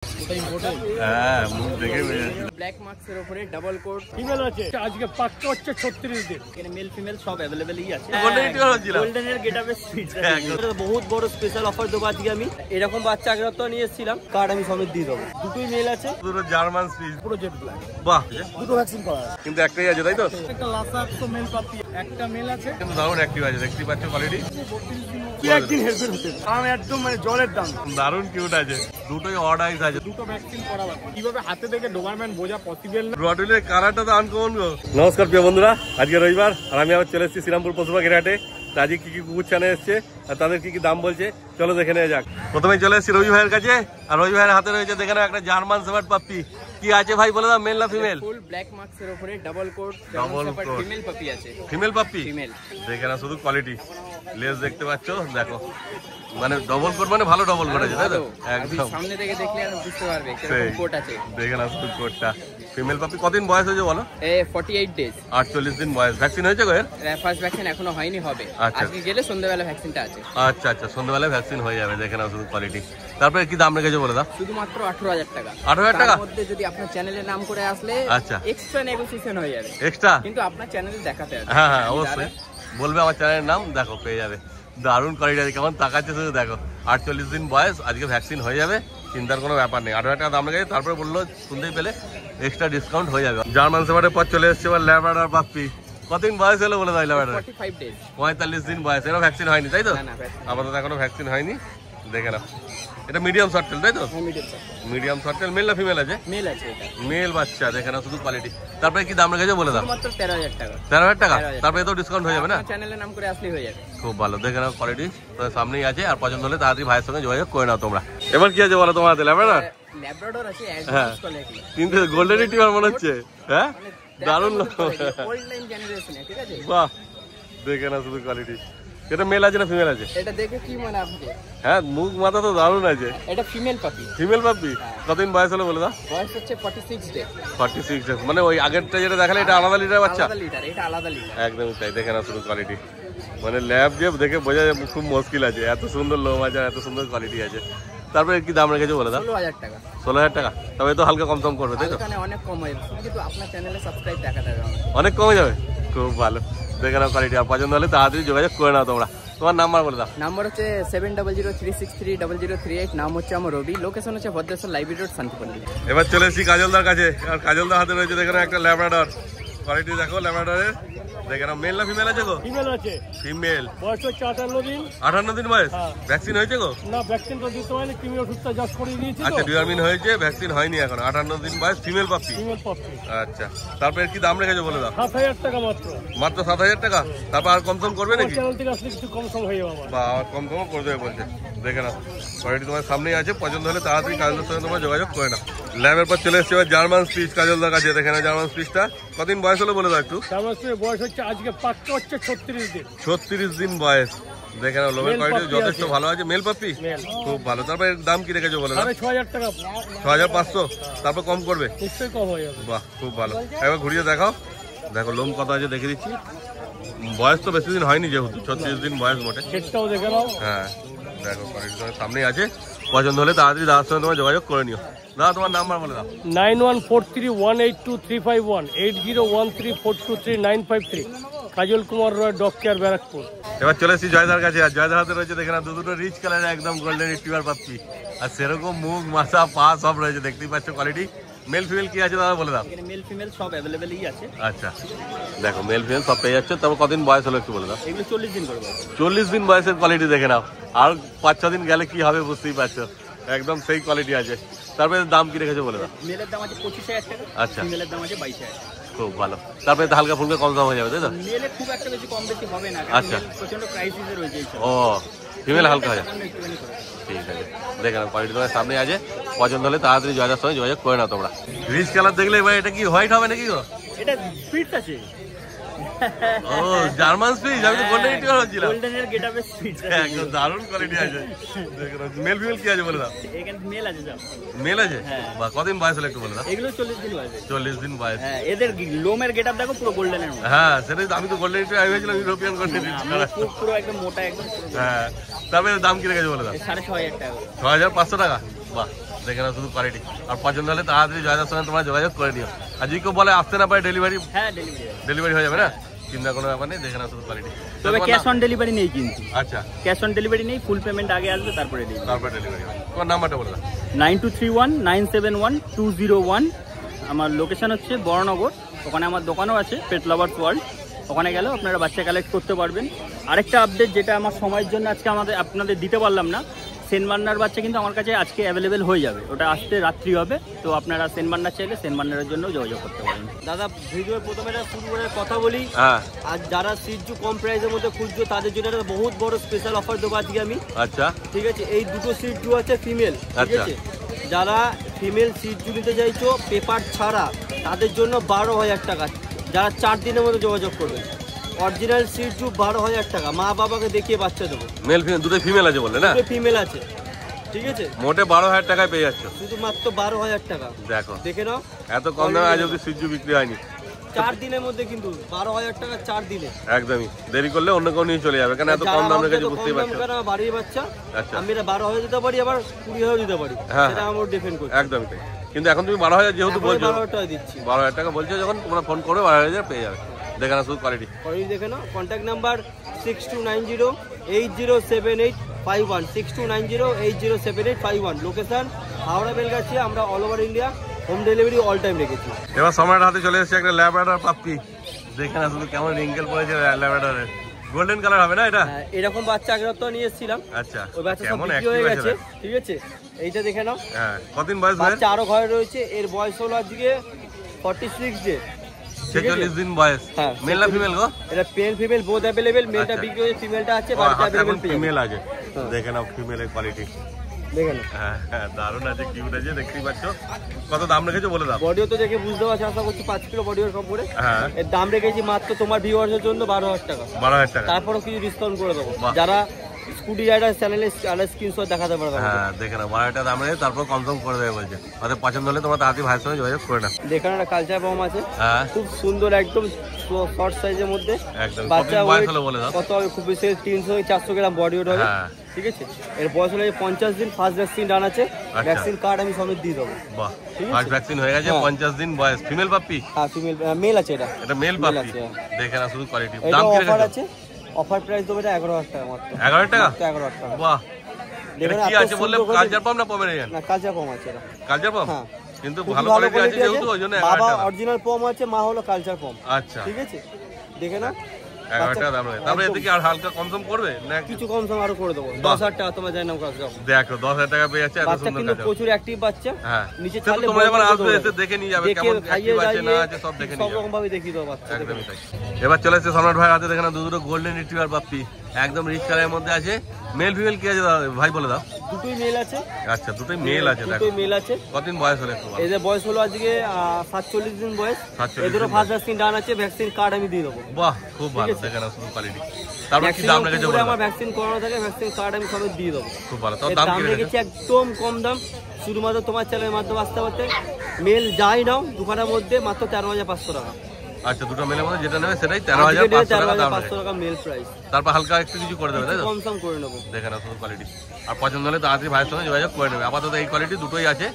হ্যাঁ মুখ দেখে ব্ল্যাক মার্কসের উপরে ডাবল কোট ফিমেল আছে আজকে পাক্কা হচ্ছে 36 দিন। এখানে মেল ফিমেল সব अवेलेबलই আছে। গোল্ডেনের গেটআপে স্পিড বহুত বড় স্পেশাল অফার দেবো আজকে আমি। এরকম বাচ্চা আগে তো নিয়ে এসেছিলাম, কার্ড আমি সমেত দিয়ে দেবো। দুটোই মেল আছে, পুরো জার্মান স্পিচ, পুরো জেড ব্ল্যাক। বাহ, দুটো ভ্যাকসিন করা আছে, কিন্তু একটাই আছে তাই তো? একটা লাসা তো মেল পাপি, একটা মেল আছে। কিন্তু দারুণ অ্যাক্টিভ আছে, দেখতে পাচ্ছ কোয়ালিটি। কি একদিন হেল্পের হতে দাম একদম মানে জলের দাম। দারুণ কিউট আছে, দুটোই অড আইস আছে, দুটো ভ্যাকসিন করা আছে। কিভাবে হাতে দেখে ডোবারম্যান বোঝা পসিবল না। রডুলের কালারটা তো আনকমন গো। নমস্কার প্রিয় বন্ধুরা, আজকে রবিবার আর আমি আবার চলে এসেছি শ্রীরামপুর পশুপাখির হাটে। আজকে কি কি কুকুর ছানা এসছে আর তাদের কি কি দাম বলছে চলো দেখে নেওয়া যাক। প্রথমে চলে এসেছি রবি ভাইয়ের কাছে, আর রবি ভাইয়ের হাতে রয়েছে দেখে নাও একটা জার্মান শেফার্ড পাপ্পি। কি আছে ভাই বলে দাও, মেল না ফিমেল? ফুল ব্ল্যাক মার্কসের উপরে ডাবল কোট ফিমেল পাপি আছে। ফিমেল পাপ্পি ফিমেল, দেখে না শুধু কোয়ালিটি, লেজ দেখতে পাচ্ছ, দেখো মানে ডবল কোট, মানে ভালো ডবল কোট আছে তাই তো? একদম সামনে থেকে দেখলে আর বুঝতে পারবে কিরকম কোট আছে। দেখে না শুধু কোটটা। ফিমেল পাপি কতদিন বয়স হয়েছে বলো? 48 ডেজ, 48 দিন বয়স। ভ্যাকসিন হয়েছে গো এর? ফার্স্ট ভ্যাকসিন এখনো হয়নি, হবে আজকে গেলে সন্ধ্যাবেলা ভ্যাকসিনটা আছে। আচ্ছা আচ্ছা, সন্ধ্যাবেলায় ভ্যাকসিন হয়ে যাবে। দেখে নাও শুধু কোয়ালিটি। তারপরে কি দাম রেখেছো বলে দাও? শুধুমাত্র 18,000 টাকা। 18,000 টাকা তার মধ্যে যদি আপনার চ্যানেলে নাম করে আসলে আচ্ছা এক্সট্রা নেগোসিয়েশন হয়ে যাবে। এক্সট্রা? কিন্তু আপনার চ্যানেলে দেখাতে হবে। হ্যাঁ হ্যাঁ অবশ্যই বলবে আমার চ্যানেলের নাম, দেখো পেয়ে যাবে। দারুণ কোয়ালিটি আছে, কেমন তাকাচ্ছে শুধু দেখো। 48 দিন বয়স, আজকে ভ্যাকসিন হয়ে যাবে, চিন্তার কোনো ব্যাপার নেই। 18,000 টাকা দাম রেখেছে, তারপরে বললো শুনতেই পেলে এক্সট্রা ডিসকাউন্ট হয়ে যাবে। জার্মান শেফার্ডের পর চলে এসছে এবার ল্যাব্রাডর পাপ্পি। কতদিন বয়স হলো বলে দাও ল্যাব্রাডর? 45 ডেজ, 45 দিন বয়স। এরও ভ্যাকসিন হয়নি তাই তো? না আপাতত এখনো ভ্যাকসিন হয়নি। দেখে নাও, এটা মিডিয়াম শর্ট টেল তাই তো? Medium short tail. মেল না ফিমেল আছে? মেল আছে, এটা মেল বাচ্চা। দেখে নাও শুধু কোয়ালিটি। তারপরে কি দাম রেখেছে বলে দাও? মাত্র 13,000 টাকা। 13,000 টাকা? তারপরে তো ডিসকাউন্ট হয়ে যাবে না? চ্যানেলে নাম করে আসলেই হয়ে যাবে। খুব ভালো, দেখে নাও কোয়ালিটি তো সামনেই আছে। আর পছন্দ হলে তাড়াতাড়ি ভাইয়ের সঙ্গে যোগাযোগ করে নাও তোমরা। এবার কি আছে বলো তোমার হাতে? ল্যাব্রাডর? ল্যাব্রাডর আছে, হ্যাঁ, কিন্তু গোল্ডেন রিট্রিভার মনে হচ্ছে। হ্যাঁ দারুণ, ওল্ড লাইন জেনারেশনে, ঠিক আছে? বাহ, দেখে না শুধু কোয়ালিটি। এটা মেল আছে না ফিমেল আছে? এটা দেখে কি মনে আপনি? হ্যাঁ মুখ মাথা তো দারুণ আছে। এটা ফিমেল পাপি। ফিমেল পাপি? কতদিন বয়স হলো বলে দাও? বয়স হচ্ছে 46 ডে। 46 ডেজ, মানে ওই আগেরটা যেটা দেখালে এটা আলাদা লিটার বাচ্চা? আলাদা লিটার, এটা আলাদা লিটার। একদমই তাই, দেখে না শুধু কোয়ালিটি। মানে ল্যাব যে দেখে বোঝা যায় খুব মুশকিল আছে, এত সুন্দর লোম আছে, এত সুন্দর কোয়ালিটি আছে। তারপরে কি দাম রেখেছে বলে দাও? 16,000 টাকা। 16,000 টাকা? তবে তো হালকা কম সম করবে তাই তো? এখানে অনেক কম হয়, কিন্তু আপনার চ্যানেলে সাবস্ক্রাইব দেখাতে হবে। অনেক কমে যাবে, খুব ভালো। দেখে নাও কোয়ালিটি, আর পছন্দ হলে তাড়াতাড়ি যোগাযোগ করে নাও তোমরা। তোমার নাম্বার বলে দাও। নাম্বার হচ্ছে 7003630038। নাম হচ্ছে আমার রবি, লোকেশন হচ্ছে ভদ্রেশ্বর লাইব্রেরি রোড, শান্তিপল্লী। এবার চলে এসেছি কাজলদার কাছে, আর কাজলদার হাতে রয়েছে দেখে নাও একটা ল্যাব্রাডর। কোয়ালিটি দেখো ল্যাব্রাডরের, দেখে নাও। মেল না ফিমেল আছে গো? ফিমেল আছে, ফিমেল। বয়স হচ্ছে 58 দিন। 58 দিন বয়স। ভ্যাকসিন হয়েছে গো? না ভ্যাকসিন তো দিতে হয়নি, তুমি ওষুধটা জাস্ট করে দিয়েছি। আচ্ছা ডিওয়ার্মিন হয়েছে, ভ্যাকসিন হয়নি এখন। 58 দিন বয়স, ফিমেল পাপি। ফিমেল পাপি। আচ্ছা, তারপরে কি দাম রেখেছো বলে দাও? 7,000 টাকা মাত্র। মাত্র 7,000 টাকা? তারপর আর কম সম করবে নাকি? চ্যানেল থেকে আসলে কিছু কম সম হয়ে যাবে। বা কম কম করে দেবে বলছে। দেখে নাও কোয়ালিটি তোমার সামনেই আছে, পছন্দ হলে তাড়াতাড়ি কাজলদার সঙ্গে তোমরা যোগাযোগ করে নাও। ল্যাবের পর চলে এসছে এবার জার্মান স্পিচ কাজলদার কাছে। দেখে নাও জার্মান স্পিচটা কতদিন বয়স হলো বলে দাও একটু? জার্মান স্পিচের বয়স হচ্ছে আজকে পাক্কা হচ্ছে 36 দিন। 36 দিন বয়স। দেখে নাও লোমের কোয়ালিটি যথেষ্ট ভালো আছে। মেল পাপি? খুব ভালো। তারপরে দাম কি রেখেছো বলে দাও? 6,000 টাকা। 6,500? তারপর কম করবে? নিশ্চয়ই কম হয়ে যাবে। বাহ, খুব ভালো। একবার ঘুরিয়ে দেখাও, দেখো লোম কত আছে দেখে দিচ্ছি। বয়স তো বেশি দিন হয়নি, যেহেতু 36 দিন বয়স মোটে। সেটাও দেখে নাও। হ্যাঁ দেখো কোয়ালিটি তোমার সামনেই আছে, পছন্দ হলে তাড়াতাড়ি দাদার সঙ্গে তোমার যোগাযোগ করে নিও। দাদা তোমার নাম্বার বলে দাও। 9143182351 8013423953। কাজল কুমার রয়, ডগ কেয়ার, ব্যারাকপুর। এবার চলে এসেছি জয়দার কাছে, আর জয়দার হাতে রয়েছে দেখে না দুটো রিচ কালার একদম গোল্ডেন রিট্রিভার পাচ্ছি। আর সেরকম মুখ মাথা পা সব রয়েছে, দেখতেই পাচ্ছ কোয়ালিটি। মেল ফিমেল কি আছে দাদা বলে দাও? এখানে মেল ফিমেল সব अवेलेबलই আছে। আচ্ছা দেখো মেল ফিমেল সব পেয়ে যাচ্ছে। তবে কদিন বয়স হলো একটু বলে দাও? এগুলো 40 দিন করে। 40 দিন বয়সের কোয়ালিটি দেখে নাও। আর 5-6 দিন গেলে কি হবে বুঝতেই পারছো, একদম সেই কোয়ালিটি আছে। তারপরে দাম কি রেখেছো বলে দাও? মেলের দাম আছে 25,000 টাকা। আচ্ছা, ফিমেলের দাম আছে 22,000। খুব ভালো। তারপরে হালকা ফুলকা কম দাম হয়ে যাবে তাই তো? মেলে খুব একটা বেশি কম বেশি হবে না, আচ্ছা, প্রচন্ড প্রাইসে রয়েছে। ও ফিমেল হালকা হয়ে যাবে, ঠিক আছে। দেখে নাও কোয়ালিটি তোমার সামনে আছে, পছন্দ হলে তাড়াতাড়ি জয়দার সঙ্গে যোগাযোগ করে নাও তোমরা। রিচ কালার দেখলে এবার এটা কি হোয়াইট হবে নাকি গো? এটা স্পিড আছে। ও জার্মান স্পিচ, আমি তো গোল্ডেন রিট্রিভার ভাবছিলাম। গোল্ডেনের গেটআপে স্পিড একদম দারুণ কোয়ালিটি আছে। দেখে নাও মেল ফিমেল কি আছে বলে দাও? এখানে মেল আছে সব। মেল আছে? বা কদিন বয়স হলো একটু বলে দাও? এগুলো 40 দিন বয়স। 40 দিন বয়স। হ্যাঁ, এদের লোমের গেটআপ দেখো পুরো গোল্ডেনের মতো। হ্যাঁ সেটাই, আমি তো গোল্ডেন রিট্রিভার ভেবেছিলাম ইউরোপিয়ান গোল্ডেন রিট্রিভার। পুরো একদম মোটা একদম। হ্যাঁ, তারপরে দাম কি রেখেছে বলে দাও? 6,500 টাকা। 6,500 টাকা? বাহ, দেখে নাও শুধু কোয়ালিটি। আর পছন্দ হলে তাড়াতাড়ি জয়দার সঙ্গে তোমরা যোগাযোগ করে নিও। আর যদি কেউ বলে আসতে না পারে ডেলিভারি, হ্যাঁ ডেলিভারি হয়ে যাবে না, চিন্তা কোনো ব্যাপার নেই। দেখে নাও শুধু কোয়ালিটি। তবে ক্যাশ অন ডেলিভারি নেই কিন্তু। আচ্ছা, ক্যাশ অন ডেলিভারি নেই, ফুল পেমেন্ট আগে আসবে তারপরে ডেলিভারি। তোমার নাম্বারটা বলে দাও। 9231971201। আমার লোকেশন হচ্ছে বড়নগর, ওখানে আমার দোকানও আছে পেট লাভার্স ওয়ার্ল্ড। ওখানে গেলেও আপনারা বাচ্চা কালেক্ট করতে পারবেন। আরেকটা আপডেট যেটা আমার সময়ের জন্য আজকে আপনাদের দিতে পারলাম না, সেনবান্নার বাচ্চা কিন্তু আমার কাছে আজকে অ্যাভেলেবেল হয়ে যাবে, ওটা আসতে রাত্রি হবে। তো আপনারা সেনবান্নার চাইলে সেনবান্নারের জন্য যোগাযোগ করতে পারেন। দাদা ভিডিওর প্রথমে শুরু করে কথা বলি, আর যারা সিজু কম প্রাইসের মধ্যে খুঁজছো তাদের জন্য একটা বহুত বড় স্পেশাল অফার দেবো আজকে আমি। আচ্ছা ঠিক আছে, এই দুটো সিজু আছে ফিমেল। ঠিক আছে, যারা ফিমেল সিজু নিতে চাইছো পেপার ছাড়া তাদের জন্য 12,000 টাকা। যারা 4 দিনের মধ্যে যোগাযোগ করবেন, অরিজিনাল সিজু 12,000 টাকা, মা বাবাকে দেখিয়ে বাচ্চা দেবো। মেল ফিমেল দুটো ফিমেল আছে বললে না? ফিমেল আছে, ঠিক আছে, মোটে 12,000 টাকায় পেয়ে যাচ্ছ, শুধুমাত্র 12,000 টাকা। দেখো দেখে নাও, এত কম দামে আজ অব্দি সিজু বিক্রি হয়নি। 4 দিনের মধ্যে কিন্তু 12,000 টাকা 4 দিনে। একদমই, দেরি করলে অন্য কেউ নিয়ে চলে যাবে, কারণ এত কম দাম রেখেছি বুঝতেই পারছো। বাড়ির বাচ্চা, আচ্ছা, আমি এটা 12,000 দিতে পারি, আবার 20,000 দিতে পারি, সেটা আমার ডিপেন্ড করে। একদমই তাই। কিন্তু এখন তুমি 12,000 যেহেতু বলছো, 12,000 টাকা দিচ্ছি। 12,000 টাকা বলছো যখন, তোমরা ফোন করে 12,000 পেয়ে যাবে। দেখে না শুধু কোয়ালিটি। দেখে নাও, contact number 6290807851, 6290807851। Location Howrah Belgachia. আমরা all over India home delivery all time রেখেছি। এবার সময়ের হাতে চলে এসেছে একটা ল্যাব্রাডর পাপ্পি। দেখে না শুধু কেমন রিঙ্কেল পড়েছে ল্যাব্রাডরের, গোল্ডেন কালার হবে না এটা? এরকম বাচ্চা আগের তো নিয়ে এসেছিলাম। আচ্ছা, ওই বাচ্চা সব বিক্রি হয়ে গেছে। ঠিক আছে, এইটা দেখে নাও। হ্যাঁ, কতদিন বয়স? বাচ্চা আরো ঘরে রয়েছে, এর বয়স হলো আজকে 46 ডে, 46 দিন বয়স। হ্যাঁ, মেল না ফিমেল গো? এটা মেল ফিমেল বোথ अवेलेबल। মেলটা বিক্রি হয়েছে, ফিমেলটা আছে বাড়িতে अवेलेबल। ফিমেল আছে, দেখে নাও ফিমেলের কোয়ালিটি। দেখে নাও, হ্যাঁ দারুণ আছে, কিউট আছে, দেখতেই পাচ্ছ। কত দাম রেখেছো বলে দাও? বডিও তো দেখে বুঝতে পারছি, আশা করছি 5 কিলো বডি ওর কাপড়ে। হ্যাঁ, এর দাম রেখেছি মাত্র তোমার ভিউয়ার্সের জন্য 12,000 টাকা। 12,000 টাকা, তারপরও কিছু ডিসকাউন্ট করে দেবো। যারা স্কুটি রাইডার চ্যানেলে স্ক্রিনশট দেখাতে পারবে। হ্যাঁ দেখে নাও, 12,000 টাকা দাম রেখে তারপর কনফার্ম করে দেবে বলছে। ওদের পছন্দ হলে তোমরা তাড়াতাড়ি ভাইয়ের সঙ্গে যোগাযোগ করে নাও। দেখে একটা কালচার বম আছে, হ্যাঁ খুব সুন্দর, একদম শর্ট সাইজের মধ্যে। একদম, বাচ্চা বয়স হলো বলে দাও? কত হবে? খুব বেশি 300-400 গ্রাম বডি ওয়েট হবে। ঠিক আছে, এর বয়স হলো 50 দিন। ফার্স্ট ভ্যাকসিন ডান আছে, ভ্যাকসিন কার্ড আমি সমেত দিয়ে দেবো। বাহ, ফার্স্ট ভ্যাকসিন হয়ে গেছে, 50 দিন বয়স। Female puppy? হ্যাঁ ফিমেল, মেল আছে এটা। এটা মেল পাপ্পি, দেখে না শুধু কোয়ালিটি। দাম কি অফার আছে? অফার প্রাইস দেবো এটা 11,000 টাকা মাত্র। 11,000 টাকা? 11,000 টাকা। বাহ, এটা কি আছে বললে? কালচার পাম না পমেরিয়ান? না, কালচার পম আছে এটা। কালচার পাম? হ্যাঁ, কিন্তু ভালো কোয়ালিটি আছে যেহেতু ওই জন্য 11,000 বাবা টাকা। অরিজিনাল পম আছে, মা হলো কালচার পম। আচ্ছা, ঠিক আছে, দেখে না 11,000 টাকা দাম রয়েছে। তারপরে এদিকে আর হালকা কম সম করবে না? কিছু কম সম আরো করে দেবো। 10,000 টাকা তোমার জানি না কাজ। দেখো 10,000 টাকা পেয়ে যাচ্ছে, এত বাচ্চা সুন্দর কিন্তু কাজ। প্রচুর অ্যাক্টিভ বাচ্চা। হ্যাঁ, নিচে কিন্তু ছাড়লে তোমরা যখন আসবে এসে দেখে নিয়ে যাবে কেমন অ্যাক্টিভ আছে না আছে, সব দেখে নিয়ে সব যাবে। রকম ভাবে দেখিয়ে দেবো বাচ্চা। একদমই তাই। এবার চলে এসেছে সম্রাট ভাইয়ের হাতে, দেখে না দুটো গোল্ডেন রিট্রিভার পাপ্পি, একদম রিচ কালারের মধ্যে আছে। মেল ফিমেল কি আছে ভাই বলে দাও? দুটোই মেল আছে। আচ্ছা, দুটোই মেল আছে। দেখো দুটোই মেল আছে। কতদিন বয়স হলো একটু বলো? এদের বয়স হলো আজকে 47 দিন বয়স। 47 এদেরও ফার্স্ট ভ্যাকসিন ডান আছে, ভ্যাকসিন কার্ড আমি দিয়ে দেবো। বাহ, খুব ভালো, দেখে না শুধু কোয়ালিটি। তারপর কি দাম রেখেছো বলো? আমার ভ্যাকসিন করানো থাকে, ভ্যাকসিন কার্ড আমি সমেত দিয়ে দেবো। খুব ভালো। তার দাম কি রেখেছি? একদম কম দাম, শুধুমাত্র তোমার চ্যানেলের মাধ্যমে আসতে পারতে মেল যাই নাও দোকানের মধ্যে মাত্র 13,500 টাকা। আচ্ছা, দুটো মেলের মধ্যে যেটা নেবে সেটাই 13,500 টাকা দাম। 500 টাকা মেল প্রাইস। তারপর হালকা একটু কিছু করে দেবে, তাই তো? কম সম করে নেবো। দেখে না শুধু কোয়ালিটি। আর পছন্দ হলে তাড়াতাড়ি ভাইয়ের সঙ্গে যোগাযোগ করে নেবে। আপাতত এই কোয়ালিটি দুটোই আছে,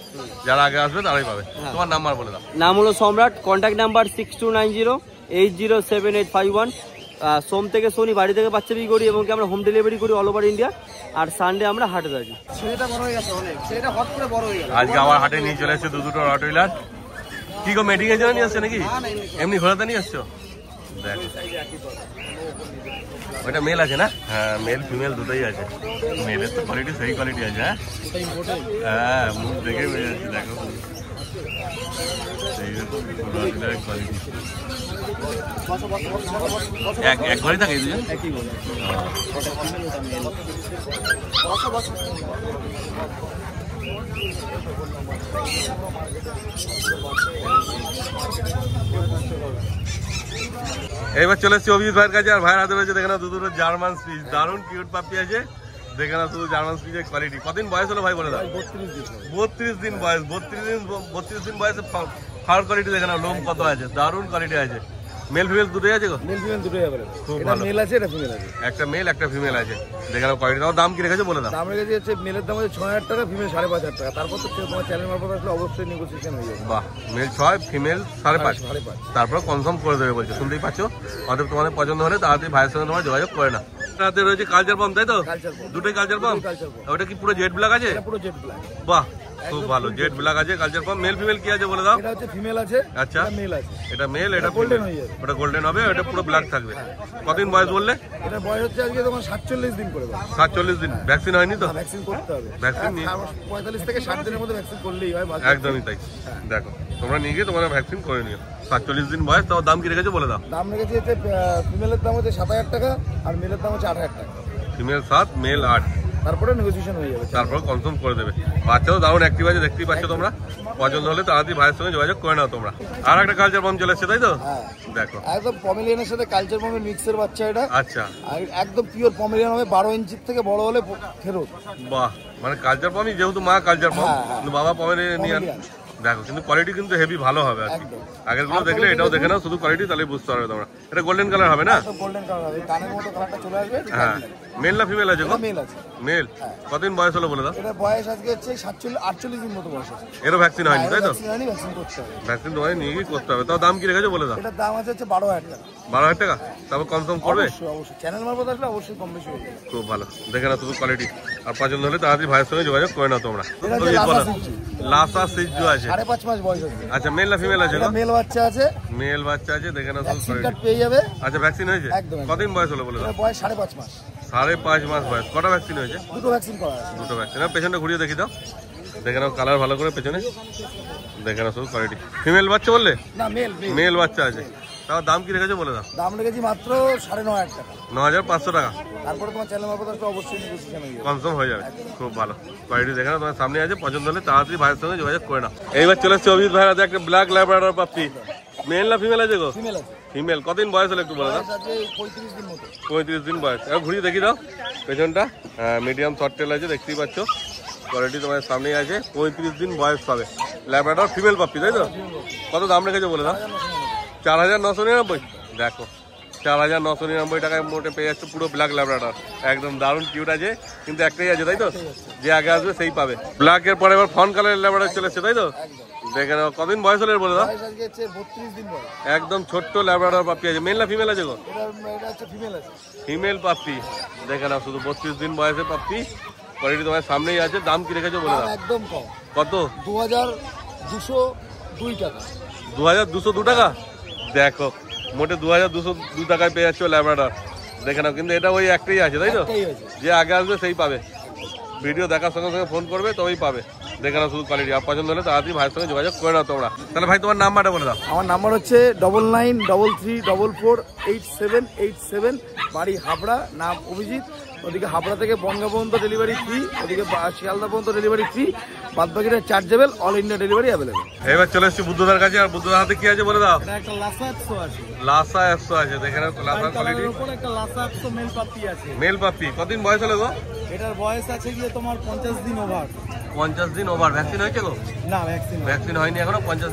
যারা আগে আসবে তারাই পাবে। তোমার নাম্বার বলে দাও। নাম হলো সম্রাট, কন্ট্যাক্ট নাম্বার 6290807851। সোম থেকে শনি বাড়ি থেকে বাচ্চা বিক্রি করি, এবং আমরা হোম ডেলিভারি করি অল ওভার ইন্ডিয়া। আর সানডে আমরা হাটে থাকি। ছেলেটা বড় হয়ে গেছে অনেক, ছেলেটা হট করে বড় হয়ে গেল। আজকে আবার হাটে নিয়ে চলে এসেছে দুটো রটওয়িলার। কি গো, মিটিং এর জন্য নিয়ে আসছো নাকি? এমনি ঘোরাতে নিয়ে আসছো? দেখ, ওইটা মেল আছে না? হ্যাঁ, মেল ফিমেল দুটোই আছে। মেলের তো কোয়ালিটি সেই কোয়ালিটি আছে। হ্যাঁ, মুখ দেখে বেরিয়ে যাচ্ছে, দেখো সেইরকম কোয়ালিটি। একবারই থাকে এই দুজন? এবার চলে এসছি অভিজিৎ ভাইয়ের কাছে, আর ভাইয়ের হাতে রয়েছে দেখে না দুটো জার্মান স্পিচ, দারুণ কিউট পাপ্পি আছে। দেখে না শুধু জার্মান স্পিচের কোয়ালিটি। কতদিন বয়স হলো ভাই বলে দাও? 32 দিন বয়স। 32 দিন বয়সে ফার কোয়ালিটি দেখে না, লোম কত আছে, দারুণ কোয়ালিটি আছে। মেল ফিমেল দুটোই আছে গো? মেল ফিমেল দুটোই অ্যাভেলেবল। খুব এটা ভালো। মেল আছে, এটা ফিমেল আছে। একটা মেল একটা ফিমেল আছে, দেখে নাও কোয়ালিটি। দাম কি রেখেছো বলে দাও। দাম রেখেছি হচ্ছে মেলের দাম হচ্ছে 6,000 টাকা, ফিমেল 5,500 টাকা। তারপর তো তোমার চ্যানেল মারফত আসলে অবশ্যই নেগোসিয়েশন হয়ে যাবে। বাহ, মেল 6 ফিমেল 5.5, 5,500। তারপর কনফার্ম করে দেবে বলছে, শুনতেই পাচ্ছ। অতএব তোমাদের পছন্দ হলে তাড়াতাড়ি ভাইয়ের সঙ্গে তোমার যোগাযোগ করে না। রাতে রয়েছে কালচার পাম্প, তাই তো? Culture pump. দুটোই কালচার পাম্প। Culture pump. ওটা কি পুরো জেড ব্ল্যাক আছে? এটা পুরো জেড ব্ল্যাক। বাহ, খুব ভালো, জেড ব্ল্যাক আছে কালচার পাম্প। মেল ফিমেল কি আছে বলে দাও। এটা হচ্ছে ফিমেল আছে, আচ্ছা, এটা মেল আছে। এটা মেল, এটা গোল্ডেন গোল্ডেন হয়ে যাবে। ওটা গোল্ডেন হবে, এটা পুরো ব্ল্যাক থাকবে। কতদিন বয়স বললে? এটা বয়স হচ্ছে আজকে তোমার 47 দিন করে দাও। 47 দিন। ভ্যাকসিন হয়নি তো? ভ্যাকসিন করতে হবে। ভ্যাকসিন নিয়ে 45 থেকে 60 দিনের মধ্যে ভ্যাকসিন করলেই হয়। একদমই তাই। দেখো তোমরা নিয়ে গিয়ে তোমরা ভ্যাকসিন করে নিও। 47 দিন বয়স। তাও দাম কি রেখেছো বলে দাও। দাম রেখেছি হচ্ছে ফিমেলের দাম হচ্ছে 7,000 টাকা আর মেলের দাম হচ্ছে 8,000 টাকা। ফিমেল 7 মেল 8, তারপরে নেগোসিয়েশন হয়ে যাবে। তারপর কনফার্ম করে দেবে। বাচ্চাও দারুণ অ্যাক্টিভ আছে, দেখতেই পাচ্ছ তোমরা। পছন্দ হলে তাড়াতাড়ি ভাইয়ের সঙ্গে যোগাযোগ করে নাও তোমরা। আর একটা কালচার পাম্প চলে এসছে, তাই তো? হ্যাঁ, দেখো একদম পমেলিয়ানের সাথে কালচার পাম্পের মিক্সের বাচ্চা এটা। আচ্ছা, আর একদম পিওর পমেলিয়ান হবে, 12 ইঞ্চির থেকে বড় হলে ফেরত। বাহ, মানে কালচার পাম্পই, যেহেতু মা কালচার পাম্প, হ্যাঁ, হ্যাঁ। কিন্তু বাবা পাম্পের নিয়ে দেখো। কিন্তু কোয়ালিটি কিন্তু হেভি ভালো হবে আর কি। একদম। আগের গুলো দেখলে এটাও দেখে নাও, শুধু কোয়ালিটি, তাহলে বুঝতে পারবে তোমরা। এটা গোল্ডেন কালার হবে না? গোল্ডেন কালার হবে, কানের মতো কালারটা চলে আসবে। হ্যাঁ, মেল না ফিমেল আছে গো? মেল আছে। মেল। কতদিন বয়স হলো বলে দাও। এটা বয়স আজকে হচ্ছে 48 দিন মতো বয়স আছে। এরও ভ্যাকসিন হয়নি, তাই তো? ভ্যাকসিন হয়নি, ভ্যাকসিন করতে হবে। ভ্যাকসিন তোমায় নিয়ে গিয়ে করতে হবে। তাও দাম কি রেখেছো বলে দাও। এটার দাম আছে হচ্ছে 12,000 টাকা। 12,000 টাকা। তারপর কনফার্ম করবে? অবশ্যই অবশ্যই, চ্যানেল মারফত আসলে অবশ্যই কম বেশি হয়ে যাবে। খুব ভালো, দেখে নাও শুধু কোয়ালিটি। আর পছন্দ হলে তাড়াতাড়ি ভাইয়ের সঙ্গে যোগাযোগ করে নাও তোমরা। এটা হচ্ছে লাসা সিজু। লাসা সিজু আছে। 5.5 মাস বয়স আছে। আচ্ছা, মেল না ফিমেল আছে? এটা মেল বাচ্চা আছে, মেল বাচ্চা আছে, দেখে নাও শুধু ভ্যাকসিন কোয়ালিটি। কার্ড পেয়ে যাবে। আচ্ছা, ভ্যাকসিন হয়েছে? একদম। কতদিন বয়স হলো বলে দাও। এটা বয়স 5.5 মাস। 5.5 মাস বয়স। কটা ভ্যাকসিন হয়েছে? দুটো ভ্যাকসিন করা আছে। দুটো ভ্যাকসিন। পেছনটা ঘুরিয়ে দেখি দাও, দেখে নাও কালার ভালো করে পেছনে, দেখে নাও শুধু কোয়ালিটি। ফিমেল বাচ্চা বললে? না, মেল। মেল বাচ্চা আছে। তাও দাম কি রেখেছো বলে দাও। দাম রেখেছি মাত্র 9,500 টাকা। 9,500 টাকা। তারপরে তোমার চ্যানেল মারফত আসলে অবশ্যই নেগোসিয়েশন হয়ে যাবে। কনফার্ম হয়ে যাবে। খুব ভালো কোয়ালিটি, দেখে নাও তোমার সামনে আছে। পছন্দ হলে তাড়াতাড়ি ভাইয়ের সঙ্গে যোগাযোগ করে নাও। এইবার চলে এসছে অভিজিৎ ভাইয়ের হাতে একটা ব্ল্যাক ল্যাব্রাডর পাপ্পি। মেল না ফিমেল আছে গো? ফিমেল আছে। ফিমেল। কতদিন বয়স হলো একটু বলে দাও। বয়স আছে 35 দিন মতো। 35 দিন বয়স। এবার ঘুরিয়ে দেখি দাও পেছনটা। মিডিয়াম শর্ট টেল আছে, দেখতেই পাচ্ছ। কোয়ালিটি তোমার সামনেই আছে। 35 দিন বয়স পাবে। ল্যাব্রাডর ফিমেল পাপ্পি, তাই তো? কত দাম রেখেছো বলে দাও। 4,999। দেখো 4,999 টাকায় মোটে পেয়ে যাচ্ছে পুরো ব্ল্যাক ল্যাব্রাডর। একদম দারুণ কিউট আছে, কিন্তু একটাই আছে, তাই তো? যে আগে আসবে সেই পাবে। ব্ল্যাকের পরে এবার ফন কালারের ল্যাব্রাডর চলে এসছে, তাই তো? দেখে নাও কতদিন বয়স হলে বলে দাও। বয়স আজকে হচ্ছে 32 দিন বয়স। একদম ছোট্ট ল্যাব্রাডর পাপ্পি আছে। মেল না ফিমেল আছে গো? এটা হচ্ছে ফিমেল আছে। ফিমেল পাপ্পি, দেখে নাও শুধু 32 দিন বয়সে পাপ্পি। কোয়ালিটি তোমার সামনেই আছে। দাম কি রেখেছো বলে দাও। একদম কম, কত? 2,202 টাকা। 2,202 টাকা। দেখো মোটে 2,202 টাকায় পেয়ে যাচ্ছ ল্যাব্রাডর। দেখে নাও, কিন্তু এটা ওই একটাই আছে, তাই তো? একটাই আছে। যে আগে আসবে সেই পাবে। ভিডিও দেখার সঙ্গে সঙ্গে ফোন করবে তবেই পাবে। দেখে নাও শুধু কোয়ালিটি। আর পছন্দ হলে তাড়াতাড়ি ভাইয়ের সঙ্গে যোগাযোগ করে নাও তোমরা। তাহলে ভাই তোমার নাম্বারটা বলে দাও। আমার নাম্বার হচ্ছে 9933448787, বাড়ি হাবড়া, নাম অভিজিৎ। ওদিকে হাবড়া থেকে বনগাঁ পর্যন্ত ডেলিভারি ফ্রি, ওদিকে শিয়ালদা পর্যন্ত ডেলিভারি ফ্রি, বাদ বাকিটা chargeable, all India delivery available. এবার চলে এসছি বুদ্ধদার কাছে। আর বুদ্ধদার হাতে কি আছে বলে দাও। এটা একটা লাসা 100 আছে। লাসা 100 আছে, দেখে নাও লাসার কোয়ালিটি। এর উপর একটা লাসা 100 মেল পাপি আছে। Mail puppy. কতদিন বয়স হলো গো? এটার বয়স আছে গিয়ে তোমার 50 দিন ওভার। 50 দিন ওভার। ভ্যাকসিন হয়েছে গো? না, ভ্যাকসিন ভ্যাকসিন হয়নি এখনো। 50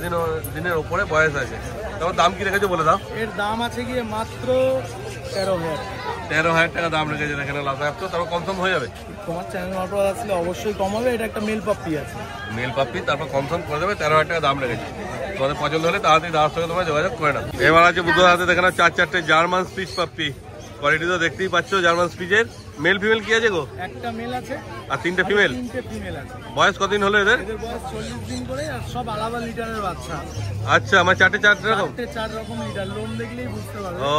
দিনের উপরে বয়স আছে। তোমার দাম কি রেখেছো বলে দাও। এর দাম আছে গিয়ে মাত্র 13,000। 13,000 টাকা দাম রেখেছে, দেখে নাও লাসা 100। তারপর কনফার্ম হয়ে যাবে। তোমার চ্যানেল মারফত আসলে অবশ্যই কম হবে। এটা একটা মেল পাপ্পি আছে। মেল পাপ্পি, তারপর কনফার্ম করে দেবে। 13,000 টাকা দাম রেখেছে। তোমাদের পছন্দ হলে তাড়াতাড়ি দাওয়ার সঙ্গে তোমরা যোগাযোগ করে নাও। এবার আছে বুদ্ধর হাতে, দেখে নাও 4-4টে জার্মান স্পিচ পাপ্পি। কোয়ালিটি তো দেখতেই পাচ্ছ জার্মান স্পিচের। মেল ফিমেল কি আছে গো? একটা মেল আছে আর 3টে ফিমেল। 3টে ফিমেল আছে। বয়স কতদিন হলো এদের? এদের বয়স 40 দিন করে, আর সব আলাদা লিটারের বাচ্চা। আচ্ছা, আমার 4 রকম। 4 রকম লিটার। লোম দেখলেই বুঝতে পারবে। ও,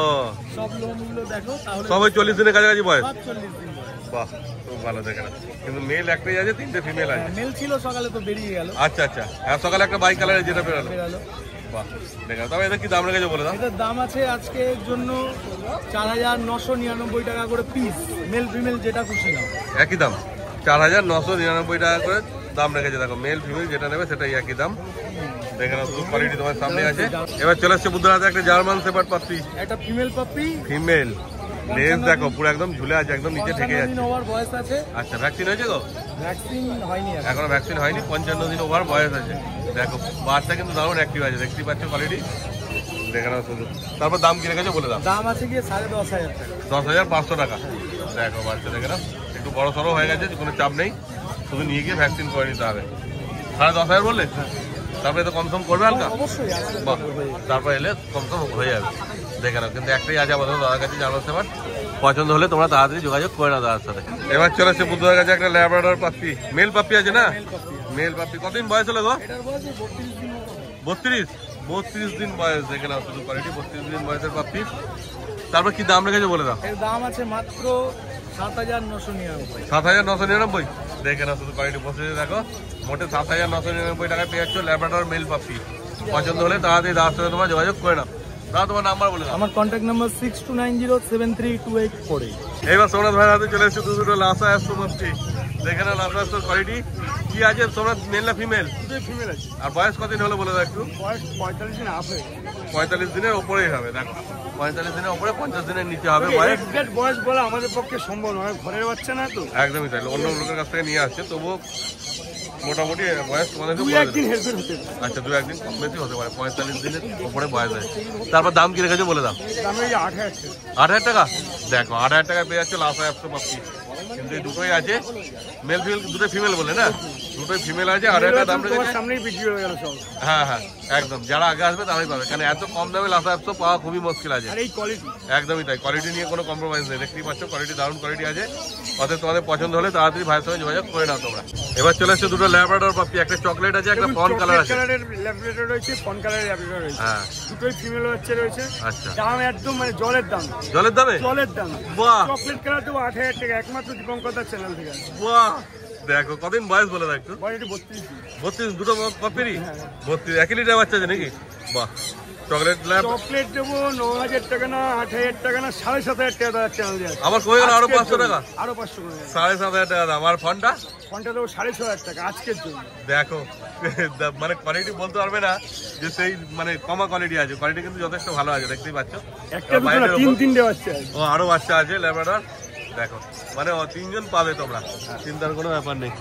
সব লোমগুলো দেখো তাহলে সবাই 40 দিনের কাছাকাছি বয়স। সব 40 দিন বয়স। বাহ, খুব ভালো, দেখে নাও। কিন্তু মেল একটাই আছে, 3টে ফিমেল আছে। মেল ছিল, সকালে তো বেরিয়ে গেল। আচ্ছা আচ্ছা। আর সকালে একটা বাই কালারের যেটা বেরোলো। বেরালো। বাহ, দেখে নাও। তবে এদের কি দাম রেখেছো বলে দাও। এটার দাম আছে আজকের জন্য 4,999 টাকা করে পিস। মেল ফিমেল যেটা খুশি নাও। একই দাম, 4,999 টাকা করে দাম রেখেছে। দেখো মেল ফিমেল যেটা নেবে সেটাই একই দাম। দেখে নাও শুধু কোয়ালিটি তোমার সামনে আছে। এবার চলে আসছে বুদ্ধর হাতে একটা জার্মান শেপার্ড পাপ্পি। একটা ফিমেল পাপ্পি। ফিমেল। লেজ দেখো পুরো একদম ঝুলে আছে, একদম নিচে থেকে 55 যাচ্ছে। দিন ওভার বয়স আছে। আচ্ছা, ভ্যাকসিন হয়েছে গো? ভ্যাকসিন হয়নি এখনো ভ্যাকসিন হয়নি। 55 দিন ওভার বয়স আছে। দেখো বাচ্চা কিন্তু দারুণ অ্যাক্টিভ আছে, দেখতেই পাচ্ছ কোয়ালিটি। দেখে নাও শুধু। তারপর দাম কি রেখেছো বলে দাও। দাম আছে গিয়ে 10,500 টাকা। 10,500 টাকা। দেখো বাচ্চা দেখে নাও, একটু বড় সড়ো হয়ে গেছে, কোনো চাপ নেই, শুধু নিয়ে গিয়ে ভ্যাকসিন করে নিতে হবে। 10,500 বললে, তারপরে তো কমসম করবে হালকা। অবশ্যই বাহ, তারপর এলে কমসম হয়ে যাবে। দেখে নাও, কিন্তু একটাই আছে আপাতত দাদার কাছে জার্মান শেফার্ড। পছন্দ হলে তোমরা তাড়াতাড়ি যোগাযোগ করে নাও দাদার সাথে। এবার চলে এসছে বুদ্ধদের কাছে একটা ল্যাব্রাডর পাপ্পি, মেল পাপ্পি আছে না? Mail puppy. কতদিন বয়স হলো গো? 32 দিন বয়স। দেখে নাও শুধু কোয়ালিটি, 32 দিন বয়সের পাপ্পি। তারপর কি দাম রেখেছে বলে দাও। এর দাম আছে মাত্র 7,999। 7,999। দেখে নাও শুধু কোয়ালিটি বসে দেখো, মোটে 7,999 টাকায় পেয়ে যাচ্ছ ল্যাব্রাডর মেল পাপ্পি। পছন্দ হলে তাড়াতাড়ি দাদার সাথে তোমার যোগাযোগ করে নাও। দাদা তোমার নাম্বার বলে দাও। আমার কন্ট্যাক্ট নাম্বার 6290732848। এইবার সোমনাথ ভাইয়ের হাতে চলে এসেছে দুটো লাসা অ্যাস্ট্রো পাপ্পি। দেখে নাও লাসা অ্যাস্ট্রোর কোয়ালিটি কি আছে। সোমনাথ মেল না ফিমেল? ফিমেল আছে। আর বয়স কতদিন হলো বলে দাও একটু। বয়স 45 দিন আপে। 45 দিনের ওপরেই হবে। দেখো 45 দিনের ওপরে, 50 দিনের নিচে হবে বয়স। এক্সাক্ট বয়স বলা আমাদের পক্ষে সম্ভব নয়, ঘরের বাচ্চা না তো। একদমই তাই, অন্য লোকের কাছ থেকে নিয়ে আসছে, তবুও মোটামুটি বয়স তোমাদের। আচ্ছা, 2-1 দিন কম বেশি হতে পারে। 45 দিনের ওপরে বয়স হয়। তারপর দাম কি রেখেছো বলে দাও। 8,000 টাকা। দেখো 8,000 টাকায় পেয়ে যাচ্ছে লাসা অ্যাস্ট্রো পাপ্পি। কিন্তু এই দুটোই আছে মেল ফিমেল, দুটোই ফিমেল বলে না? দুটোই ফিমেল আছে। 8,000 টাকা দাম রেখেছে। সামনেই বিক্রি হয়ে গেল সব। হ্যাঁ হ্যাঁ, একদম। যারা আগে আসবে তারাই পাবে, কারণ এত কম দামে লাসা অ্যাস্ট্রো পাওয়া খুবই মুশকিল আছে। আর এই কোয়ালিটি একদমই তাই, কোয়ালিটি নিয়ে কোনো কম্প্রোমাইজ নেই। দেখতেই পাচ্ছ কোয়ালিটি, দারুণ কোয়ালিটি আছে। অতএব তোমাদের পছন্দ হলে তাড়াতাড়ি ভাইয়ের সঙ্গে যোগাযোগ করে নাও তোমরা। এবার চলে এসছে দুটো ল্যাব্রাডর পাপ্পি, একটা চকলেট আছে, একটা ফন কালার আছে। ল্যাব্রাডর রয়েছে, ফন কালারের ল্যাব্রাডর রয়েছে। হ্যাঁ, দুটোই ফিমেল বাচ্চা রয়েছে। আচ্ছা, দাম একদম মানে জলের দাম। জলের দামে? জলের দাম। বাহ, চকলেট কালার দেবো 8,000 টাকা, একমাত্র দীপঙ্করদার চ্যানেল থেকে। বাহ, দেখো কতদিন বয়স বলে দাও একটু। বয়স 32 দিন। 32 দুটো পাপ্পিরই? 32 1 লিটার বাচ্চা আছে নাকি? বাহ। চকলেট ল্যাব চকলেট দেবো 9,000 টাকা না 8,000 টাকা না 7,500 টাকা দাদার চ্যানেল দিয়ে। আবার কমে গেল আরো 500 টাকা। আরো 500 করে 7,500 টাকা দাম। আর ফোনটা দেবো 6,500 টাকা আজকের জন্য। দেখো মানে কোয়ালিটি বলতে পারবে না যে সেই মানে কমা কোয়ালিটি আছে, কোয়ালিটি কিন্তু যথেষ্ট ভালো আছে। দেখতেই পাচ্ছ একটা দুটো না 3-3টে বাচ্চা আছে। ও আরো বাচ্চা আছে ল্যাব্রাডর। দেখো মানে 3জন পাবে তোমরা, চিন্তার কোনো ব্যাপার নেই।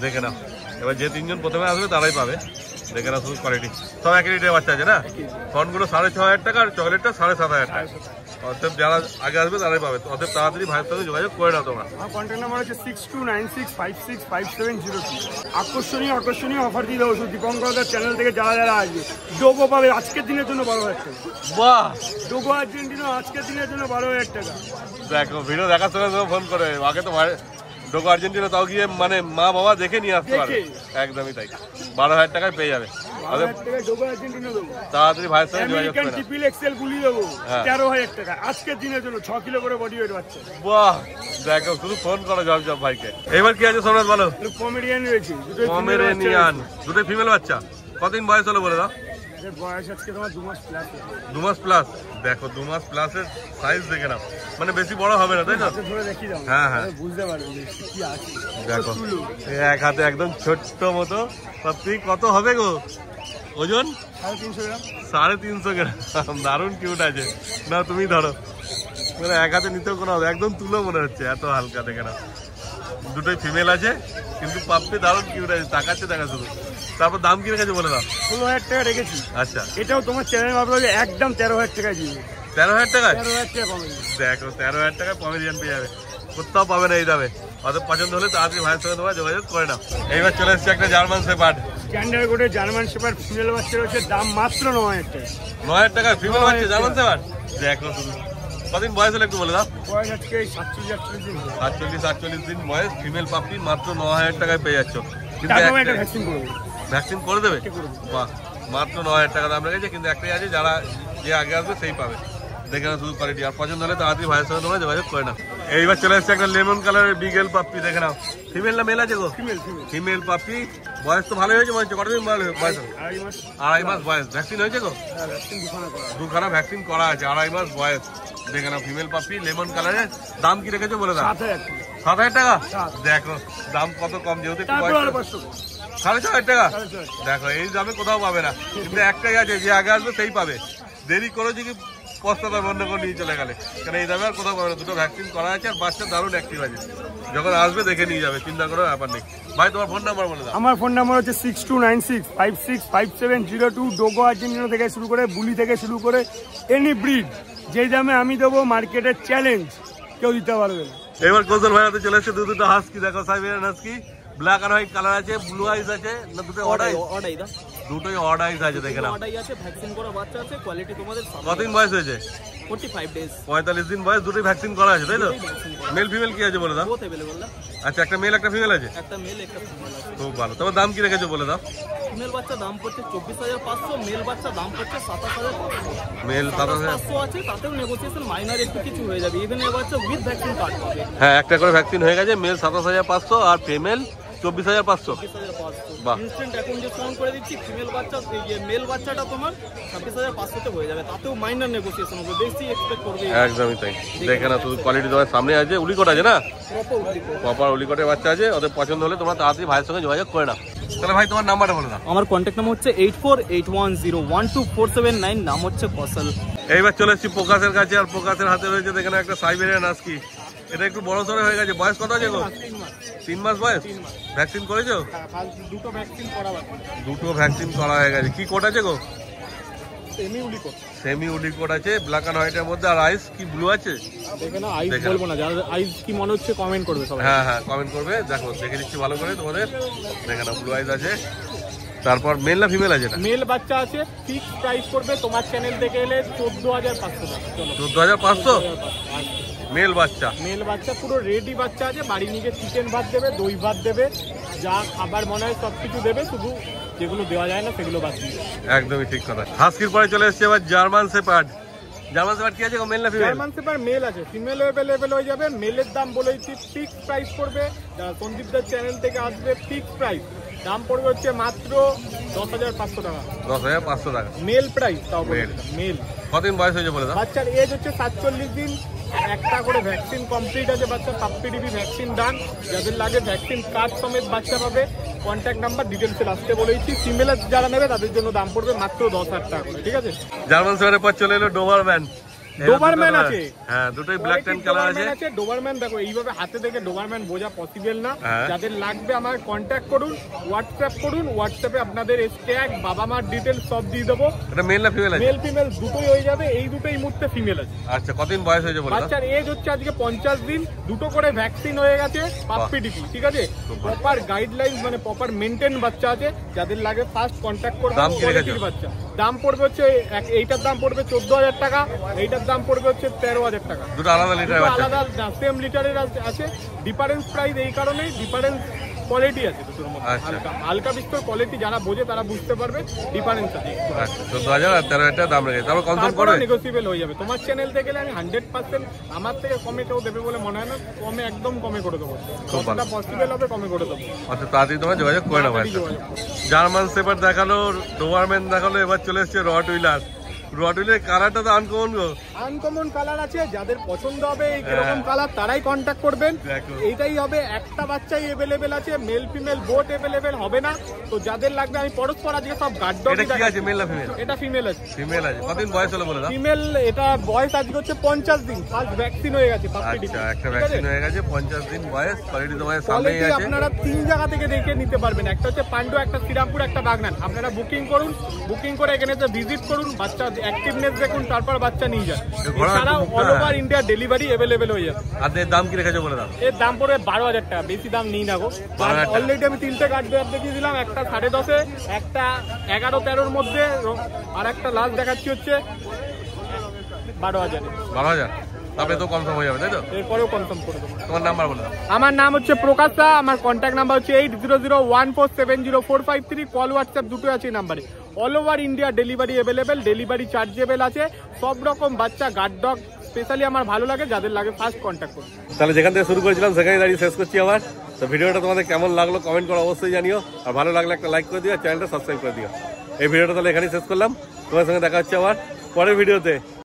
দেখে নাও, এবার যে 3জন প্রথমে আসবে তারাই পাবে। দেখে নাও শুধু কোয়ালিটি, সব 1 লিটার বাচ্চা আছে না? ফোনগুলো 6,500 টাকা আর চকলেটটা 7,500 টাকা। অতএব যারা আগে আসবে তারাই পাবে। অতএব তাড়াতাড়ি ভাইয়ের সঙ্গে যোগাযোগ করে নাও তোমরা। আমার কন্ট্যাক্ট নাম্বার হচ্ছে 6296565702। আকর্ষণীয় অফার দিয়ে দেবো শুধু দীপঙ্করদার চ্যানেল থেকে যারা আসবে। ডোগো পাবে আজকের দিনের জন্য 12,000 টাকা। বাহ, ডোগো আর্জেন্টিনা আজকের দিনের জন্য 12,000 টাকা। দেখো ভিডিও দেখার সময় ফোন করে আগে তো ডোগো আর্জেন্টিনা, তাও গিয়ে মানে মা বাবা দেখে নিয়ে আসতে পারে। একদমই তাই, 12,000 টাকায় পেয়ে যাবে। তাড়াতাড়ি ভাইয়ের সঙ্গে যোগাযোগ করে নাও। ট্রিপল এক্সেল গুলি দেবো 13,000 টাকা আজকের দিনের জন্য। 6 কিলো করে বডি ওয়েট বাচ্চা। বাহ, দেখো শুধু ফোন করো জব ভাইকে। এবার কি আছে সোমনাথ বলো। পমেরিয়ান রয়েছে, পমেরিয়ান, দুটো ফিমেল বাচ্চা। কতদিন বয়স হলো বলে দাও। বয়স আজকে তোমার 2 মাস প্লাস। 2 মাস প্লাস। দেখো 2 মাস প্লাসের সাইজ দেখে নাও, মানে বেশি বড় হবে না তাই না? হ্যাঁ হ্যাঁ, বুঝতে পারবে কি আছে। দেখো এক হাতে একদম ছোট্ট মতো পাপ্পি। কত হবে গো ওজন? 350 গ্রাম। 350 গ্রাম। দারুণ কিউট আছে। না তুমি ধরো, মানে এক হাতে নিতেও কোনো হবে, একদম তুলো মনে হচ্ছে, এত হালকা। দেখে নাও দুটোই ফিমেল আছে, কিন্তু পাপ্পি দারুণ কিউট আছে, তাকাচ্ছে দেখা শুধু। তারপর দাম কি রেখেছে বলে দাও। 16,000 টাকা রেখেছি। আচ্ছা, এটাও তোমার চ্যানেল ভাবলো একদম 13,000 টাকায় দিবে। 13,000 টাকায়? 13,000 টাকা পাবে। দেখো 13,000 টাকায় পমেরিয়ান পেয়ে যাবে, কোথাও পাবে না এই দামে। অত পছন্দ হলে তাড়াতাড়ি ভাইয়ের সঙ্গে তোমার যোগাযোগ করে নাও। এইবার চলে এসছে একটা জার্মান শেপার্ড। স্ট্যান্ডার্ড কোডে জার্মান শেপার্ড ফিমেল বাচ্চা রয়েছে, দাম মাত্র 9,000 টাকা। 9,000 টাকা ফিমেল বাচ্চা জার্মান শেপার্ড। দেখো শুধু কদিন বয়স হলো একটু বলে দাও। বয়স আজকে 47-48 দিন। 47-48 দিন বয়স, ফিমেল পাপ্পি, মাত্র 9,000 টাকায় পেয়ে যাচ্ছ। কিন্তু ভ্যাকসিন করে দেবে? বাহ, মাত্র 9,000 টাকা দাম রেখেছে। কিন্তু একটাই আছে, যারা যে আগে আসবে সেই পাবে। দেখে নাও শুধু কোয়ালিটি, আর পছন্দ হলে তাড়াতাড়ি ভাইয়ের সঙ্গে তোমরা যোগাযোগ করে নাও। এইবার চলে এসছে একটা লেমন কালারের বিগেল পাপ্পি। দেখে নাও ফিমেল না মেল আছে গো? Female puppy. বয়স তো ভালোই হয়েছে মনে হচ্ছে। কতদিন বয়স? 2.5 মাস বয়স। ভ্যাকসিন হয়েছে গো? 2খানা ভ্যাকসিন করা আছে। 2.5 মাস বয়স। দেখে নাও ফিমেল পাপ্পি লেমন কালারের। দাম কি রেখেছো বলে দাও। 7,000 টাকা। দেখো দাম কত কম, যেহেতু 6,500 টাকা। দেখো এই দামে কোথাও পাবে না, কিন্তু একটাই আছে, যে আগে আসবে সেই পাবে। দেরি করেছে কি পস্তাতে বন্ধ করে নিয়ে চলে গেলে, কারণ এই দামে আর কোথাও পাবে না। দুটো ভ্যাকসিন করা আছে, আর বাচ্চা দারুণ অ্যাক্টিভ আছে। যখন আসবে দেখে নিয়ে যাবে, চিন্তা করার ব্যাপার নেই। ভাই তোমার ফোন নাম্বার বলে দাও। আমার ফোন নাম্বার হচ্ছে 6296565702। ডোগো আর্জেন্টিনা থেকে শুরু করে বুলি থেকে শুরু করে এনি ব্রিড যে দামে আমি দেবো মার্কেটের চ্যালেঞ্জ কেউ দিতে পারবে না। এবার কৌশল ভাই হাতে চলে এসছে দুটো হাস্কি, দেখো সাইবেরিয়ান হাস্কি, ব্ল্যাক আর হোয়াইট কালার আছে, ব্লু আইস আছে না দুটো অর্ডাই দা দুটোই অড আইস আছে, দেখে নাও। অর্ডাই আছে, ভ্যাকসিন করা বাচ্চা আছে, কোয়ালিটি তোমাদের কতদিন বয়স হয়েছে? 45 ডেজ, 45 দিন বয়স, দুটোই ভ্যাকসিন করা আছে তাই তো? মেল ফিমেল কি আছে বলে দাও। বোথ अवेलेबल না, আচ্ছা একটা মেল একটা ফিমেল আছে, একটা মেল একটা ফিমেল আছে। খুব ভালো। তবে দাম কি রেখেছো বলে দাও। ফিমেল বাচ্চা দাম পড়ছে 24,500, মেল বাচ্চা দাম পড়ছে 27,500। মেল 27,500 আছে, তাতেও নেগোসিয়েশন মাইনার একটু কিছু হয়ে যাবে। ইভেন এ বাচ্চা উইথ ভ্যাকসিন কার্ড পাবে। হ্যাঁ একটা করে ভ্যাকসিন হয়ে গেছে, মেল 27,500 আর ফিমেল 24,500। 24,500 বাহ। ইনস্ট্যান্ট এখন ডিসকাউন্ট করে দিচ্ছি। ফিমেল বাচ্চা মেল বাচ্চাটা তোমার 26,500 তে হয়ে যাবে, তাতেও মাইনার নেগোসিয়েশন হবে, বেশি এক্সপেক্ট করবে। একদমই তাই, দেখে না শুধু কোয়ালিটি তোমার সামনে আছে। উলিকট আছে না, প্রপার উলিকটের বাচ্চা আছে, ওদের পছন্দ হলে তোমরা তাড়াতাড়ি ভাইয়ের সঙ্গে যোগাযোগ করে নাও। তাহলে ভাই তোমার নাম্বারটা বলে দাও। আমার কন্ট্যাক্ট নাম্বার হচ্ছে 8481012479, নাম হচ্ছে কৌশল। এইবার চলে এসেছি প্রকাশের কাছে, আর প্রকাশের হাতে রয়েছে দেখেন একটা সাইবেরিয়ান হাস্কি। এটা একটু বড় সড়ো হয়ে গেছে, বয়স কত আছে গো? 3 মাস বয়স। ভ্যাকসিন করেছো? দুটো ভ্যাকসিন করা বাকি, দুটো ভ্যাকসিন করা হয়ে গেছে। কি কোট আছে গো? সেমি উলিকো। সেমি উলিকট আছে, ব্ল্যাক অ্যান্ড হোয়াইটের মধ্যে। আর আইস কি ব্লু আছে? দেখে না, আইস বলবো না, যারা আইস কি মনে হচ্ছে কমেন্ট করবে সবাই। হ্যাঁ হ্যাঁ কমেন্ট করবে, দেখো দেখে দিচ্ছি ভালো করে তোমাদের। দেখে না ব্লু আইস আছে। তারপর মেল না ফিমেল আছে? মেল বাচ্চা আছে, ফিক্স প্রাইস করবে তোমার চ্যানেল থেকে এলে 14,500 টাকা। 14,500 মেল বাচ্চা। মেল বাচ্চা পুরো রেডি বাচ্চা আছে, বাড়ি নিয়ে চিকেন ভাত দেবে, দই ভাত দেবে, যা খাবার মনে হয় সব কিছু দেবে, শুধু যেগুলো দেওয়া যায় না সেগুলো বাদ দিয়ে। একদমই ঠিক কথা। হাস্কির পরে চলে এসছে এবার জার্মান শেপার্ড। জার্মান শেপার্ড কি আছে গো, মেল না ফিমেল? জার্মান শেপার্ড মেল আছে, ফিমেল अवेलेबल হয়ে যাবে। মেলের দাম বলেছি ফিক্স প্রাইস করবে, সন্দীপ দার চ্যানেল থেকে আসবে ফিক্স প্রাইস, দাম পড়বে হচ্ছে মাত্র 10,500 টাকা। 10,500 টাকা মেল প্রাইস, তাও মেল। মেল। কতদিন বয়স হয়েছে বলে দাও। বাচ্চার এজ হচ্ছে 47 দিন, একটা করে ভ্যাকসিন কমপ্লিট আছে বাচ্চা, পাপ্পিডিবি ভ্যাকসিন ডান। যাদের লাগে ভ্যাকসিন কার্ড সমেত বাচ্চা পাবে। কন্ট্যাক্ট নাম্বার ডিটেলসে লাস্টে বলেছি। ফিমেল যারা নেবে তাদের জন্য দাম পড়বে মাত্র 10,000 টাকা করে, ঠিক আছে? জার্মান শেপার্ডের পর চলে এলো ডোবারম্যান। ডোবারম্যান আছে, হ্যাঁ দুটোই ব্ল্যাক ট্যান কালার আছে। ডোবারম্যান দেখো এইভাবে হাতে থেকে ডোবারম্যান বোঝা পসিবল না। হ্যাঁ। যাদের লাগবে আমার কন্ট্যাক্ট করুন, হোয়াটসঅ্যাপ করুন, হোয়াটসঅ্যাপে আপনাদের ট্যাগ বাবা মার ডিটেলস সব দিয়ে দেবো। এটা মেল না ফিমেল আছে? মেল ফিমেল দুটোই হয়ে যাবে, এই দুটোই মুহূর্তে ফিমেল আছে। আচ্ছা কতদিন বয়স হয়েছে বলে দাও। বাচ্চার এজ হচ্ছে আজকে 50 দিন, দুটো করে ভ্যাকসিন হয়ে গেছে, পাপ্পিডিপি, ঠিক আছে? প্রপার গাইডলাইন মানে প্রপার মেইনটেইন বাচ্চা আছে। যাদের লাগে ফার্স্ট কন্ট্যাক্ট করবে। দাম কি রেখেছো? বাচ্চা দাম পড়বে হচ্ছে এইটার দাম পড়বে 14,000 টাকা, এইটার দাম পড়বে হচ্ছে 13,000 টাকা। দুটো আলাদা লিটার বাচ্চা, আলাদা সেম লিটারের আছে। ডিফারেন্স প্রাইস এই কারণেই, ডিফারেন্স কোয়ালিটি আছে দুটোর মধ্যে। আচ্ছা। হালকা বিস্তর কোয়ালিটি যারা বোঝে তারা বুঝতে পারবে, ডিফারেন্স আছে। আচ্ছা 14,000 আর 13,000 দাম রেখেছে। তারপর কনফার্ম করবে? নেগোসিয়েবল হয়ে যাবে। তোমার চ্যানেল থেকে গেলে আমি 100% আমার থেকে কমে কেউ দেবে বলে মনে হয় না। কমে একদম কমে করে দেবো, যতটা পসিবল হবে কমে করে দেবো। আচ্ছা তাড়াতাড়ি তোমার যোগাযোগ করে নেবো। জার্মান শেপার্ড দেখালো, ডোবারম্যান দেখালো, এবার চলে এসছে রটউইলার। রটউইলার কালারটা তো আনকমন গো। আনকমন কালার আছে, যাদের পছন্দ হবে এই এরকম কালার তারাই কন্ট্যাক্ট করবেন। এইটাই হবে, একটা বাচ্চাই अवेलेबल আছে, মেল ফিমেল বোথ अवेलेबल হবে না। তো যাদের লাগবে আমি পরস্পর আজকে সব গার্ড ডগ। এটা কি আছে, মেল না ফিমেল? এটা ফিমেল আছে। ফিমেল আছে। কতদিন বয়স হলো বলে দাও। ফিমেল, এটা বয়স আজকে হচ্ছে 50 দিন, ফার্স্ট ভ্যাকসিন হয়ে গেছে। আচ্ছা একটা ভ্যাকসিন হয়ে গেছে, 50 দিন বয়স। কোয়ালিটি তোমার সামনেই আছে। আপনারা 3 জায়গা থেকে দেখে নিতে পারবেন, একটা হচ্ছে পান্ডু, একটা শ্রীরামপুর, একটা বাগনান। আপনারা বুকিং করুন, বুকিং করে এখানে ভিজিট করুন, বাচ্চা অ্যাক্টিভনেস দেখুন, তারপর বাচ্চা নিয়ে যান। এছাড়াও all over India delivery available হয়ে যাবে। আর এর দাম কি রেখেছো বলে দাও। এর দাম পড়বে 12,000 টাকা, বেশি দাম নেই না গো। অলরেডি আমি 3টে গার্ড দেখিয়ে দিলাম, একটা 10.5, একটা 11-13 মধ্যে, আর একটা লাস্ট দেখাচ্ছি হচ্ছে 12,000। 12,000 তারপরে তো কনফার্ম হয়ে যাবে তাই তো? এরপরেও কনফার্ম করে দেবো। তোমার নাম্বার বলে দাও। আমার নাম হচ্ছে প্রকাশ দা, আমার কন্ট্যাক্ট নাম্বার হচ্ছে 8001470453। কল হোয়াটসঅ্যাপ দুটো আছে এই নাম্বারে। All over India delivery available, delivery chargeable আছে। সব রকম বাচ্চা গার্ড ডগ স্পেশালি আমার ভালো লাগে, যাদের লাগে ফার্স্ট কন্ট্যাক্ট করুন। তাহলে যেখান থেকে শুরু করেছিলাম সেখানে দাঁড়িয়ে শেষ করছি আবার। তো ভিডিওটা তোমাদের কেমন লাগলো কমেন্ট করে অবশ্যই জানিও, আর ভালো লাগলে একটা লাইক করে দিও, চ্যানেলটা সাবস্ক্রাইব করে দিও। এই ভিডিওটা তাহলে এখানেই শেষ করলাম। তোমার সঙ্গে দেখা হচ্ছে আবার পরের ভিডিওতে।